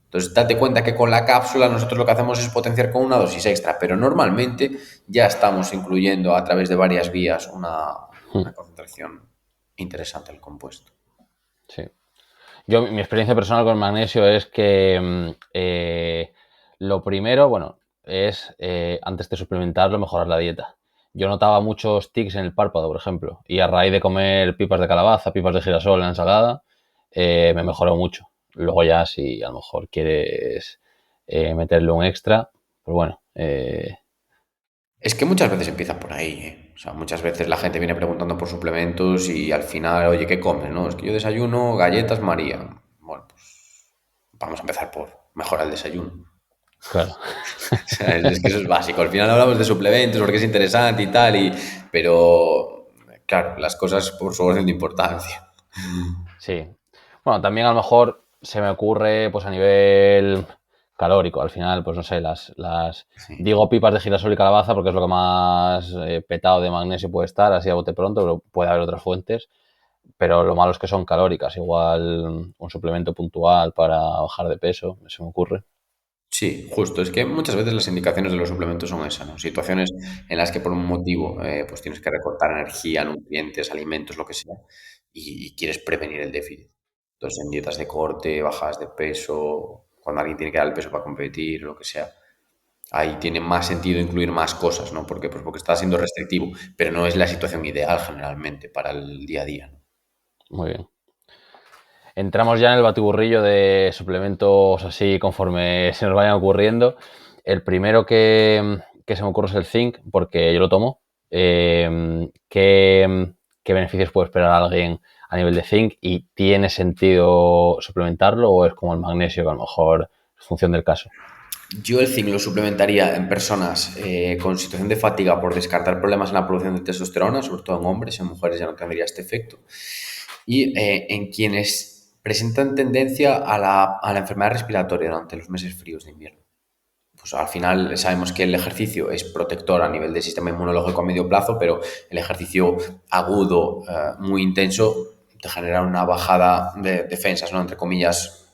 Entonces, date cuenta que con la cápsula nosotros lo que hacemos es potenciar con una dosis extra, pero normalmente ya estamos incluyendo a través de varias vías una concentración interesante del compuesto. Sí. Mi experiencia personal con el magnesio es que lo primero, bueno, es antes de suplementarlo, mejorar la dieta. Yo notaba muchos tics en el párpado, por ejemplo, y a raíz de comer pipas de calabaza, pipas de girasol en la ensalada, me mejoró mucho. Luego ya, si a lo mejor quieres meterle un extra, pues bueno, Es que muchas veces empieza por ahí, ¿eh? O sea, muchas veces la gente viene preguntando por suplementos y al final, oye, ¿qué comes? No, es que yo desayuno galletas María. Bueno, pues vamos a empezar por mejorar el desayuno. claro. O sea, es que eso es básico. Al final hablamos de suplementos porque es interesante y tal, pero claro, las cosas por su orden de importancia. Sí. Bueno, también a lo mejor se me ocurre, pues a nivel calórico, al final, pues no sé, Sí. digo pipas de girasol y calabaza porque es lo que más petado de magnesio puede estar, así a bote pronto, pero puede haber otras fuentes, pero lo malo es que son calóricas, igual un suplemento puntual para bajar de peso, se me ocurre. Sí, justo. Es que muchas veces las indicaciones de los suplementos son esas, ¿no? Situaciones en las que por un motivo pues tienes que recortar energía, nutrientes, alimentos, lo que sea, y quieres prevenir el déficit. Entonces, en dietas de corte, bajadas de peso, cuando alguien tiene que dar el peso para competir, lo que sea, ahí tiene más sentido incluir más cosas, ¿no? Porque, pues porque está siendo restrictivo, pero no es la situación ideal generalmente para el día a día, ¿no? Muy bien. Entramos ya en el batiburrillo de suplementos así conforme se nos vayan ocurriendo. El primero que se me ocurre es el zinc, porque yo lo tomo. ¿Qué beneficios puede esperar alguien a nivel de zinc? ¿Y tiene sentido suplementarlo o es como el magnesio, que a lo mejor es función del caso? Yo el zinc lo suplementaría en personas con situación de fatiga por descartar problemas en la producción de testosterona, sobre todo en hombres, en mujeres ya no tendría este efecto. Y en quienes presentan tendencia a la enfermedad respiratoria durante los meses fríos de invierno. Pues al final sabemos que el ejercicio es protector a nivel del sistema inmunológico a medio plazo, pero el ejercicio agudo, muy intenso, te genera una bajada de defensas, ¿no? Entre comillas,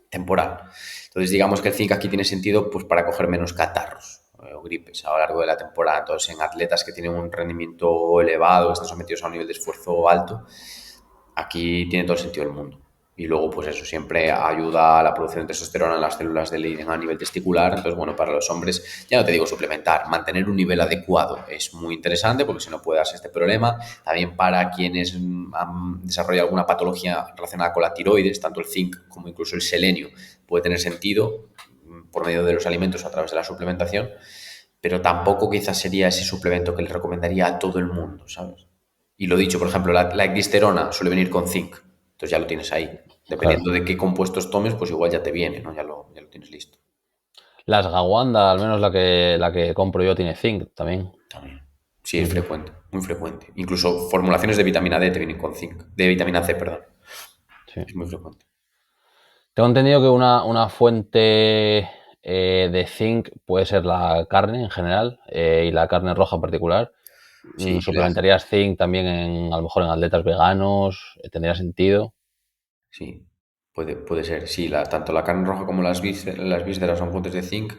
temporal. Entonces, digamos que el zinc aquí tiene sentido pues, para coger menos catarros o gripes a lo largo de la temporada. Entonces, en atletas que tienen un rendimiento elevado, que están sometidos a un nivel de esfuerzo alto, aquí tiene todo el sentido del mundo. Y luego, pues eso, siempre ayuda a la producción de testosterona en las células de Leydig a nivel testicular. Entonces, bueno, para los hombres, ya no te digo suplementar, mantener un nivel adecuado es muy interesante porque si no puede darse este problema. También para quienes han desarrollado alguna patología relacionada con la tiroides, tanto el zinc como incluso el selenio puede tener sentido por medio de los alimentos a través de la suplementación, pero tampoco quizás sería ese suplemento que le recomendaría a todo el mundo, ¿sabes? Y lo dicho, por ejemplo, la ecdisterona suele venir con zinc, entonces ya lo tienes ahí. Claro. Dependiendo de qué compuestos tomes, pues igual ya te viene, ¿no? Ya lo tienes listo. Las Gawanda, al menos la que compro yo, tiene zinc también. También. Sí, es Ujú. frecuente, muy frecuente. Incluso formulaciones de vitamina D te vienen con zinc, de vitamina C, perdón. Sí. Es muy frecuente. Tengo entendido que una fuente de zinc puede ser la carne en general y la carne roja en particular. Sí, ¿Suplementarías zinc también a lo mejor en atletas veganos? ¿Tendría sentido? sí, puede ser. Sí, tanto la carne roja como las vísceras son fuentes de zinc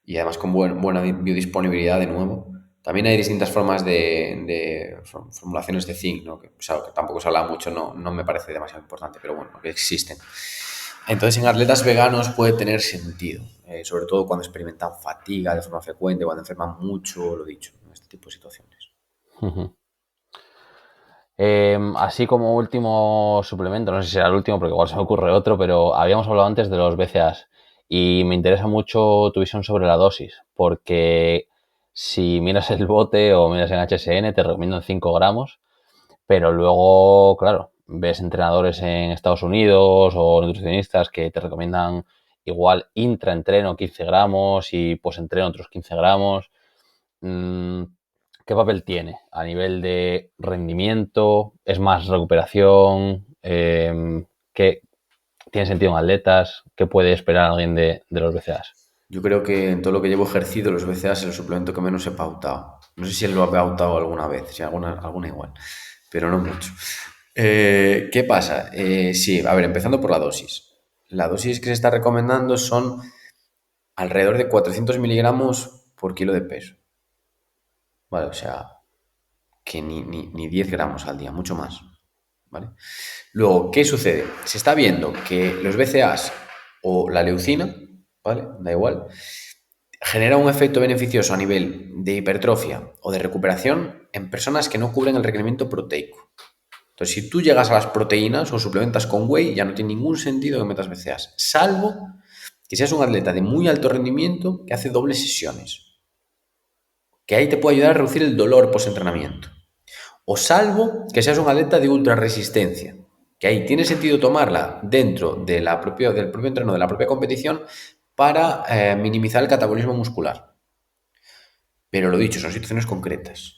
y además con buena biodisponibilidad de nuevo. También hay distintas formas de formulaciones de zinc, ¿no? Que, o sea, que tampoco se habla mucho, no me parece demasiado importante, pero bueno, que existen. Entonces, en atletas veganos puede tener sentido, sobre todo cuando experimentan fatiga de forma frecuente, cuando enferman mucho, lo dicho, en este tipo de situaciones. Ujú. Así como último suplemento, no sé si será el último porque igual se me ocurre otro, pero habíamos hablado antes de los BCAAs y me interesa mucho tu visión sobre la dosis, porque si miras el bote o miras en HSN te recomiendan 5 gramos, pero luego, claro, ves entrenadores en Estados Unidos o nutricionistas que te recomiendan igual intraentreno 15 gramos y postentreno otros 15 gramos. Mm, ¿Qué papel tiene a nivel de rendimiento? ¿Es más recuperación? ¿Qué tiene sentido en atletas? ¿Qué puede esperar alguien de los BCAAs? Yo creo que en todo lo que llevo ejercido, los BCAAs es el suplemento que menos he pautado. No sé si él lo ha pautado alguna vez, si alguna igual, pero no mucho. ¿Qué pasa? Sí, a ver, empezando por la dosis. La dosis que se está recomendando son alrededor de 400 miligramos por kilo de peso. Vale, o sea, que ni 10 gramos al día, mucho más. ¿Vale? Luego, ¿qué sucede? Se está viendo que los BCAAs o la leucina, ¿vale? Da igual, genera un efecto beneficioso a nivel de hipertrofia o de recuperación en personas que no cubren el requerimiento proteico. Entonces, si tú llegas a las proteínas o suplementas con whey, ya no tiene ningún sentido que metas BCAAs, salvo que seas un atleta de muy alto rendimiento que hace dobles sesiones, que ahí te puede ayudar a reducir el dolor post-entrenamiento. O salvo que seas un atleta de ultra resistencia, que ahí tiene sentido tomarla dentro del propio entreno, de la propia competición, para minimizar el catabolismo muscular. Pero lo dicho, son situaciones concretas.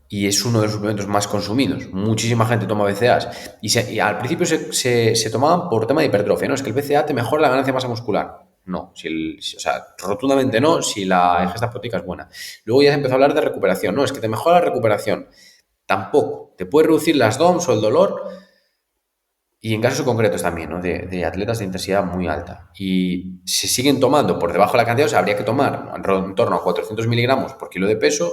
Y es uno de los suplementos más consumidos. Muchísima gente toma BCAAs. Y al principio se tomaban por tema de hipertrofia, ¿no? Es que el BCAA te mejora la ganancia de masa muscular. No, o sea, rotundamente no, si la ingesta proteica es buena. Luego ya se empezó a hablar de recuperación. No, es que te mejora la recuperación. Tampoco. Te puede reducir las DOMS o el dolor. Y en casos concretos también, ¿no? De atletas de intensidad muy alta. Y se siguen tomando por debajo de la cantidad, o sea, habría que tomar en torno a 400 miligramos por kilo de peso.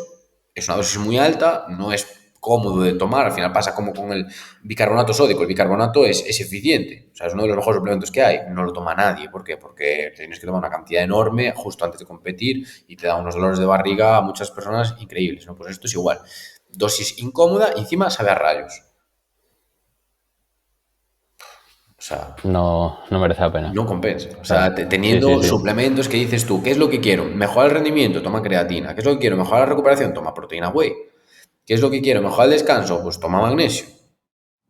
Es una dosis muy alta, no es cómodo de tomar. Al final pasa como con el bicarbonato sódico. El bicarbonato es eficiente, o sea, es uno de los mejores suplementos que hay. No lo toma nadie. ¿Por qué? Porque tienes que tomar una cantidad enorme justo antes de competir y te da unos dolores de barriga a muchas personas increíbles, ¿no? Pues esto es igual. Dosis incómoda y encima sabe a rayos. sea, no merece la pena. no compensa. O sea, Claro. Sí, sí, teniendo sí. suplementos que dices tú, ¿qué es lo que quiero? Mejorar el rendimiento, toma creatina. ¿Qué es lo que quiero? Mejorar la recuperación, toma proteína whey. ¿Qué es lo que quiero? Mejorar el descanso, pues toma magnesio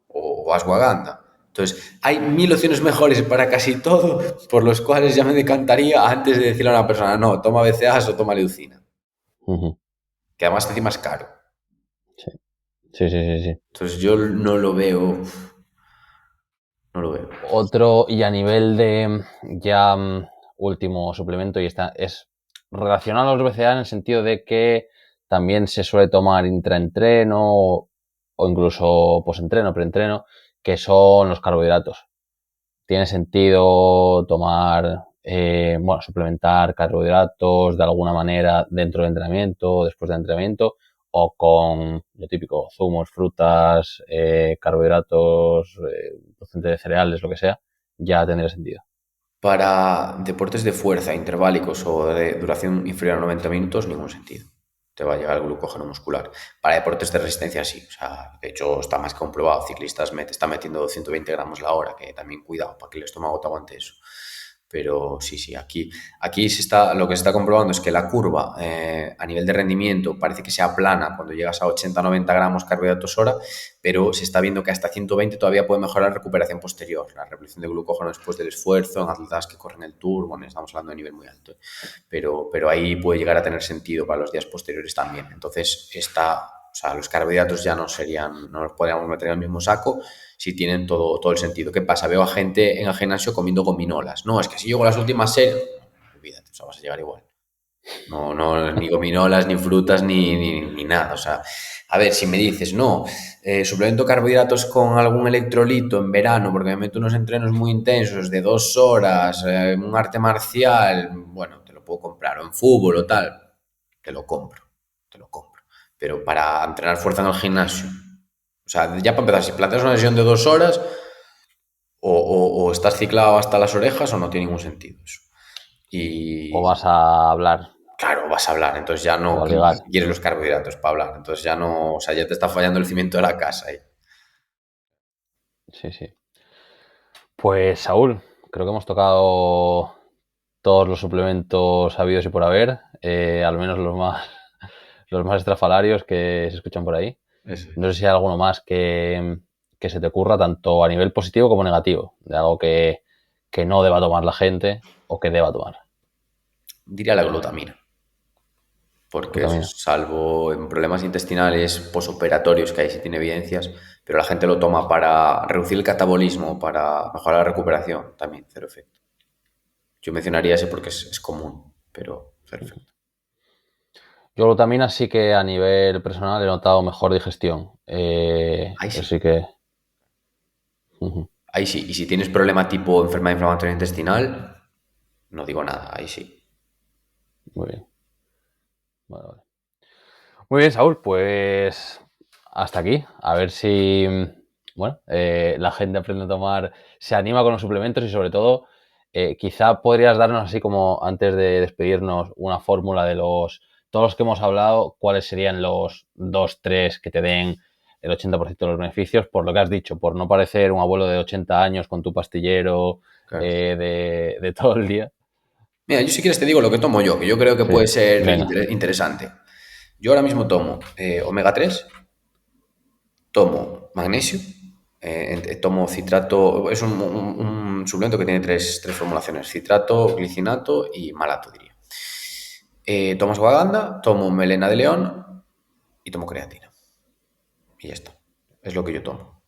o ashwagandha. Entonces, hay mil opciones mejores para casi todo, por los cuales ya me decantaría antes de decirle a una persona, no, toma BCAAs o toma leucina, Ujú. que además encima es caro. Sí, sí, sí, sí, sí. Entonces, yo no lo veo, no lo veo. Otro, y a nivel de ya último suplemento, y está, es relacionado a los BCA en el sentido de que también se suele tomar intraentreno o incluso posentreno, preentreno, que son los carbohidratos. Tiene sentido tomar, bueno, suplementar carbohidratos de alguna manera dentro del entrenamiento, después del entrenamiento, o con lo típico, zumos, frutas, carbohidratos, procedentes de cereales, lo que sea, ya tendría sentido. Para deportes de fuerza, interválicos o de duración inferior a 90 minutos, ningún sentido. Te va a llegar el glucógeno muscular. Para deportes de resistencia, sí. O sea, de hecho, está más comprobado. Ciclistas están metiendo 120 gramos la hora, que también cuidado para que el estómago te aguante eso. Pero sí, sí, aquí lo que se está comprobando es que la curva a nivel de rendimiento parece que sea plana cuando llegas a 80-90 gramos carbohidratos hora, pero se está viendo que hasta 120 todavía puede mejorar la recuperación posterior, la reposición de glucógeno después del esfuerzo, en atletas que corren el Tour, bueno, estamos hablando de nivel muy alto, pero ahí puede llegar a tener sentido para los días posteriores también. Entonces, o sea, los carbohidratos ya no los podríamos meter en el mismo saco si tienen todo el sentido. ¿Qué pasa? Veo a gente en el gimnasio comiendo gominolas. No, es que si llego a las últimas series, olvídate, o sea, vas a llegar igual. No, no, ni gominolas, ni frutas, ni nada. O sea, a ver, si me dices, no, suplemento carbohidratos con algún electrolito en verano porque me meto unos entrenos muy intensos de 2 horas, un arte marcial, bueno, te lo puedo comprar, o en fútbol o tal, te lo compro, te lo compro. Pero para entrenar fuerza en el gimnasio, o sea, ya para empezar, si planteas una sesión de 2 horas, o estás ciclado hasta las orejas o no tiene ningún sentido eso. O Y vas a hablar, claro, vas a hablar, entonces ya o no a ligar. quieres los carbohidratos para hablar, entonces ya no, o sea, ya te está fallando el cimiento de la casa ahí. Sí, sí. Pues Saúl, creo que hemos tocado todos los suplementos habidos y por haber, al menos los más estrafalarios que se escuchan por ahí. Eso es. No sé si hay alguno más que se te ocurra, tanto a nivel positivo como negativo, de algo que no deba tomar la gente o que deba tomar. Diría la glutamina, porque eso, Glutamina. salvo en problemas intestinales posoperatorios, que ahí sí tiene evidencias, pero la gente lo toma para reducir el catabolismo, para mejorar la recuperación, también, cero efecto. Yo mencionaría ese porque es común, pero cero efecto. Yo glutamina sí que a nivel personal he notado mejor digestión. Ahí Eso sí, sí que... Ujú. ahí sí. Y si tienes problema tipo enfermedad inflamatoria intestinal, no digo nada, ahí sí. Muy bien. Vale, vale. Muy bien, Saúl, pues hasta aquí. A ver si, bueno, la gente aprende a tomar, se anima con los suplementos y sobre todo, quizá podrías darnos así como antes de despedirnos una fórmula de todos los que hemos hablado, cuáles serían los dos, tres que te den el 80% de los beneficios, por lo que has dicho, por no parecer un abuelo de 80 años con tu pastillero Claro. de todo el día. Mira, yo si quieres te digo lo que tomo yo, que yo creo que Sí, puede ser venga. interesante. Yo ahora mismo tomo omega 3, tomo magnesio, tomo citrato, es un suplemento que tiene tres formulaciones, citrato, glicinato y malato, diría. Tomo ashwagandha, tomo melena de león y tomo creatina. Y ya está. Es lo que yo tomo.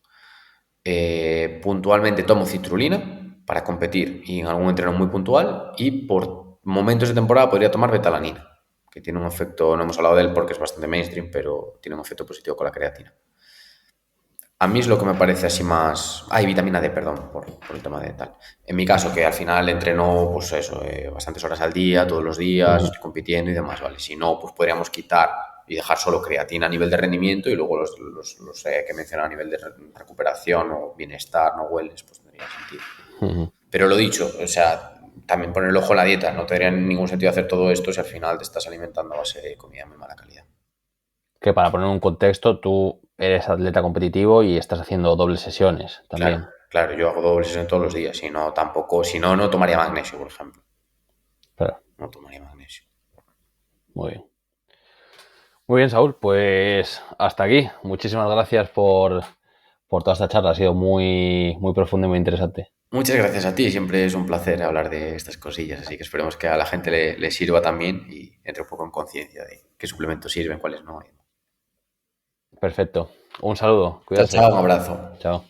Puntualmente tomo citrulina para competir y en algún entreno muy puntual y por momentos de temporada podría tomar betalanina, que tiene un efecto, no hemos hablado de él porque es bastante mainstream, pero tiene un efecto positivo con la creatina. A mí es lo que me parece así más... Hay vitamina D, perdón, por el tema de tal. En mi caso, que al final entreno, pues eso, bastantes horas al día, todos los días, Ujú, estoy compitiendo y demás, ¿vale? Si no, pues podríamos quitar y dejar solo creatina a nivel de rendimiento y luego los que he mencionado a nivel de recuperación o bienestar, no hueles, pues tendría sentido. ujú. Pero lo dicho, o sea, también poner el ojo en la dieta, no tendría ningún sentido hacer todo esto si al final te estás alimentando a base de comida de muy mala calidad. Que para poner un contexto, tú eres atleta competitivo y estás haciendo dobles sesiones Claro, también. Claro, yo hago doble sesión todos los días, si no, tampoco, si no, no tomaría magnesio, por ejemplo. Claro, No tomaría magnesio. muy bien. Muy bien, Saúl, pues hasta aquí. Muchísimas gracias por toda esta charla. Ha sido muy profunda y muy interesante. Muchas gracias a ti, siempre es un placer hablar de estas cosillas, así que esperemos que a la gente le sirva también y entre un poco en conciencia de qué suplementos sirven, cuáles no. Perfecto. Un saludo. Chao, Cuidarse. chao, un abrazo. Chao.